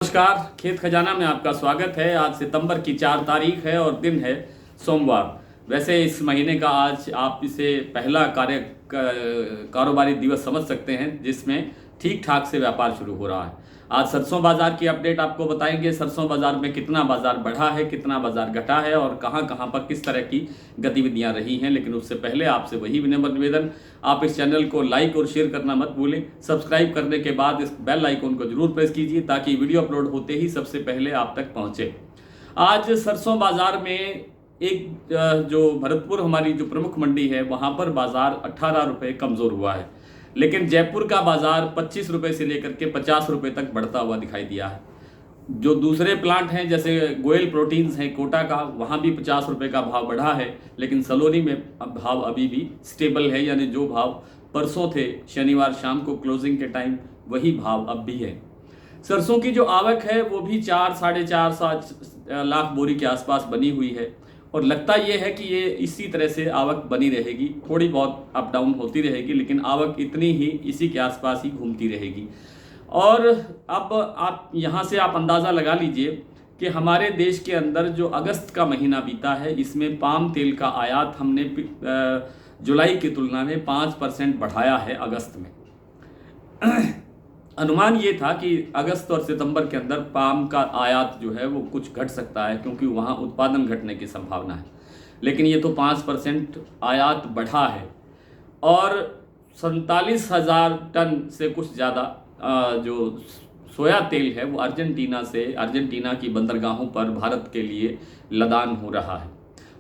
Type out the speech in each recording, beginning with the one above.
नमस्कार, खेत खजाना में आपका स्वागत है। आज सितंबर की 4 तारीख है और दिन है सोमवार। वैसे इस महीने का आज आप इसे पहला कारोबारी दिवस समझ सकते हैं जिसमें ठीक ठाक से व्यापार शुरू हो रहा है। आज सरसों बाजार की अपडेट आपको बताएंगे। सरसों बाजार में कितना बाजार बढ़ा है, कितना बाजार घटा है और कहां कहां पर किस तरह की गतिविधियां रही हैं। लेकिन उससे पहले आपसे वही विनम्र निवेदन, आप इस चैनल को लाइक और शेयर करना मत भूलें। सब्सक्राइब करने के बाद इस बेल आइकन को जरूर प्रेस कीजिए ताकि वीडियो अपलोड होते ही सबसे पहले आप तक पहुंचे। आज सरसों बाजार में एक जो भरतपुर हमारी जो प्रमुख मंडी है वहां पर बाजार 18 रुपये कमज़ोर हुआ है, लेकिन जयपुर का बाजार 25 रुपये से लेकर के 50 रुपये तक बढ़ता हुआ दिखाई दिया है। जो दूसरे प्लांट हैं जैसे गोयल प्रोटीन्स हैं कोटा का, वहाँ भी 50 रुपये का भाव बढ़ा है, लेकिन सलोनी में भाव अभी भी स्टेबल है, यानी जो भाव परसों थे शनिवार शाम को क्लोजिंग के टाइम वही भाव अब भी है। सरसों की जो आवक है वो भी 4 साढ़े 4 लाख बोरी के आसपास बनी हुई है और लगता ये है कि ये इसी तरह से आवक बनी रहेगी। थोड़ी बहुत अप डाउन होती रहेगी लेकिन आवक इतनी ही इसी के आसपास ही घूमती रहेगी। और अब आप यहाँ से आप अंदाज़ा लगा लीजिए कि हमारे देश के अंदर जो अगस्त का महीना बीता है इसमें पाम तेल का आयात हमने जुलाई की तुलना में 5% बढ़ाया है अगस्त में। अनुमान ये था कि अगस्त और सितंबर के अंदर पाम का आयात जो है वो कुछ घट सकता है क्योंकि वहाँ उत्पादन घटने की संभावना है, लेकिन ये तो 5% आयात बढ़ा है और 47,000 टन से कुछ ज़्यादा जो सोया तेल है वो अर्जेंटीना की बंदरगाहों पर भारत के लिए लदान हो रहा है।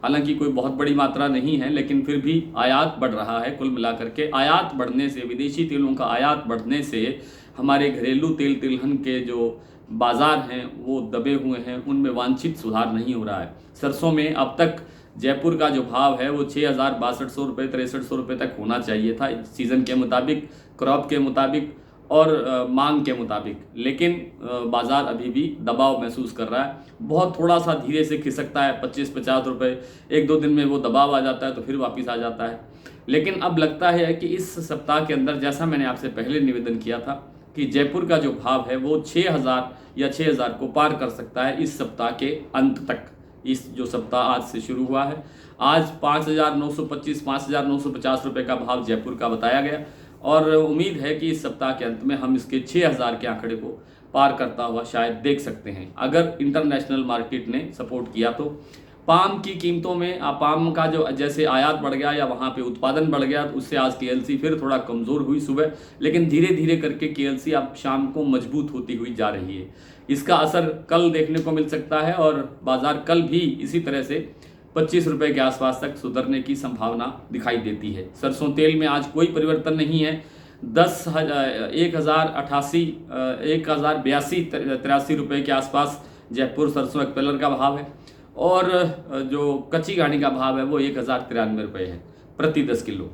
हालांकि कोई बहुत बड़ी मात्रा नहीं है लेकिन फिर भी आयात बढ़ रहा है। कुल मिलाकर के आयात बढ़ने से, विदेशी तेलों का आयात बढ़ने से हमारे घरेलू तेल तिलहन के जो बाज़ार हैं वो दबे हुए हैं, उनमें वांछित सुधार नहीं हो रहा है। सरसों में अब तक जयपुर का जो भाव है वो 6,6200 रुपये 6300 रुपये तक होना चाहिए था सीज़न के मुताबिक, क्रॉप के मुताबिक और मांग के मुताबिक, लेकिन बाज़ार अभी भी दबाव महसूस कर रहा है। बहुत थोड़ा सा धीरे से खिसकता है 25-50 रुपये, 1-2 दिन में वो दबाव आ जाता है तो फिर वापस आ जाता है। लेकिन अब लगता है कि इस सप्ताह के अंदर, जैसा मैंने आपसे पहले निवेदन किया था कि जयपुर का जो भाव है वो 6,000 या 6,000 को पार कर सकता है इस सप्ताह के अंत तक। इस जो सप्ताह आज से शुरू हुआ है, आज 5,925 5,950 रुपये का भाव जयपुर का बताया गया और उम्मीद है कि इस सप्ताह के अंत में हम इसके 6,000 के आंकड़े को पार करता हुआ शायद देख सकते हैं, अगर इंटरनेशनल मार्केट ने सपोर्ट किया तो। पाम की कीमतों में पाम का जो जैसे आयात बढ़ गया या वहाँ पे उत्पादन बढ़ गया, उससे आज केएलसी फिर थोड़ा कमज़ोर हुई सुबह, लेकिन धीरे धीरे करके केएलसी अब शाम को मजबूत होती हुई जा रही है। इसका असर कल देखने को मिल सकता है और बाज़ार कल भी इसी तरह से 25 रुपये के आसपास तक सुधरने की संभावना दिखाई देती है। सरसों तेल में आज कोई परिवर्तन नहीं है। 1,082-1,083 रुपये के आसपास जयपुर सरसों एक्सपेलर का भाव है और जो कच्ची घानी का भाव है वो 1,093 रुपये है प्रति 10 किलो।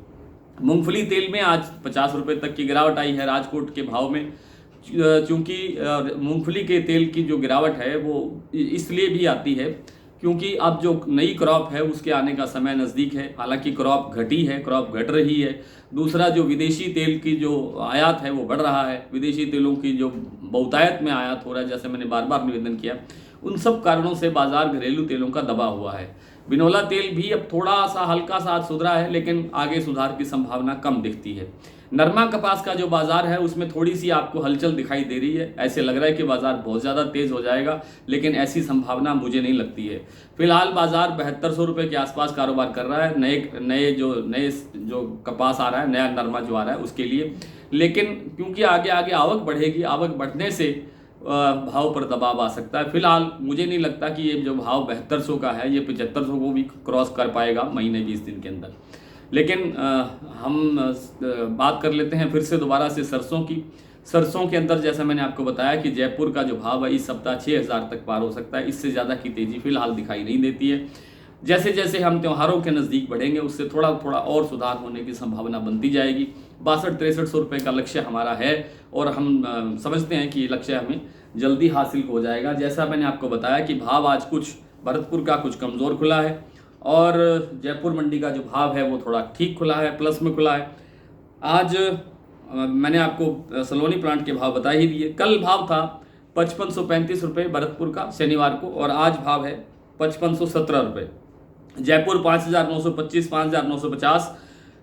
मूंगफली तेल में आज 50 रुपये तक की गिरावट आई है राजकोट के भाव में। चूँकि मूंगफली के तेल की जो गिरावट है वो इसलिए भी आती है क्योंकि अब जो नई क्रॉप है उसके आने का समय नज़दीक है। हालांकि क्रॉप घटी है, क्रॉप घट रही है। दूसरा, जो विदेशी तेल की जो आयात है वो बढ़ रहा है। विदेशी तेलों की जो बहुतायत में आयात हो रहा है, जैसे मैंने बार बार निवेदन किया, उन सब कारणों से बाजार घरेलू तेलों का दबा हुआ है। बिनोला तेल भी अब थोड़ा सा हल्का सा सुधरा है लेकिन आगे सुधार की संभावना कम दिखती है। नरमा कपास का जो बाजार है उसमें थोड़ी सी आपको हलचल दिखाई दे रही है। ऐसे लग रहा है कि बाजार बहुत ज़्यादा तेज़ हो जाएगा, लेकिन ऐसी संभावना मुझे नहीं लगती है। फिलहाल बाजार 7200 रुपये के आसपास कारोबार कर रहा है नए जो कपास आ रहा है, नया नरमा जो आ रहा है उसके लिए। लेकिन क्योंकि आगे आगे आवक बढ़ेगी, आवक बढ़ने से भाव पर दबाव आ सकता है। फिलहाल मुझे नहीं लगता कि ये जो भाव 7200 का है ये 7500 को भी क्रॉस कर पाएगा महीने 20 दिन के अंदर। लेकिन हम बात कर लेते हैं फिर से दोबारा से सरसों की। सरसों के अंदर जैसा मैंने आपको बताया कि जयपुर का जो भाव है इस सप्ताह 6,000 तक पार हो सकता है। इससे ज़्यादा की तेज़ी फिलहाल दिखाई नहीं देती है। जैसे जैसे हम त्योहारों के नज़दीक बढ़ेंगे उससे थोड़ा थोड़ा और सुधार होने की संभावना बनती जाएगी। 62-6300 रुपये का लक्ष्य हमारा है और हम समझते हैं कि ये लक्ष्य हमें जल्दी हासिल हो जाएगा। जैसा मैंने आपको बताया कि भाव आज कुछ भरतपुर का कुछ कमज़ोर खुला है और जयपुर मंडी का जो भाव है वो थोड़ा ठीक खुला है, प्लस में खुला है। आज मैंने आपको सलोनी प्लांट के भाव बता ही दिए। कल भाव था 5535 रुपये भरतपुर का शनिवार को, और आज भाव है 5517 रुपये। जयपुर 5925, 5950,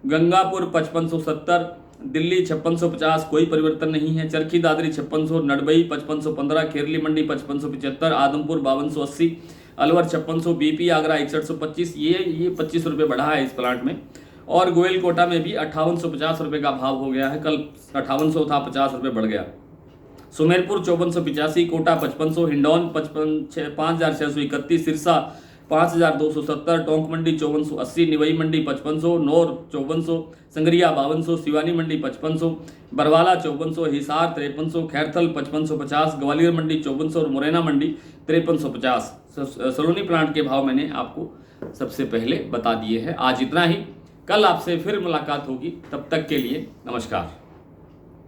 गंगापुर 5570, दिल्ली 5650, कोई परिवर्तन नहीं है। चरखी दादरी 5600, नडबई 5515, खेरली मंडी 5575, आदमपुर 5280, अलवर 5600, बीपी आगरा 6125, ये 25 रुपये बढ़ा है इस प्लांट में। और गोयल कोटा में भी 5850 रुपये का भाव हो गया है, कल 5800 था, 50 रुपये बढ़ गया। सुमेरपुर 5485, कोटा 5500, हिंडौन 5631, सिरसा 5270, टोंक मंडी 5480, निवई मंडी 5500, नौर 5400, संगरिया 5200, सिवानी मंडी 5500, बरवाला 5400, हिसार 5300, खैरथल 5550, ग्वालियर मंडी 5400 और मुरैना मंडी 5350। सलोनी प्लांट के भाव मैंने आपको सबसे पहले बता दिए हैं। आज इतना ही, कल आपसे फिर मुलाकात होगी, तब तक के लिए नमस्कार।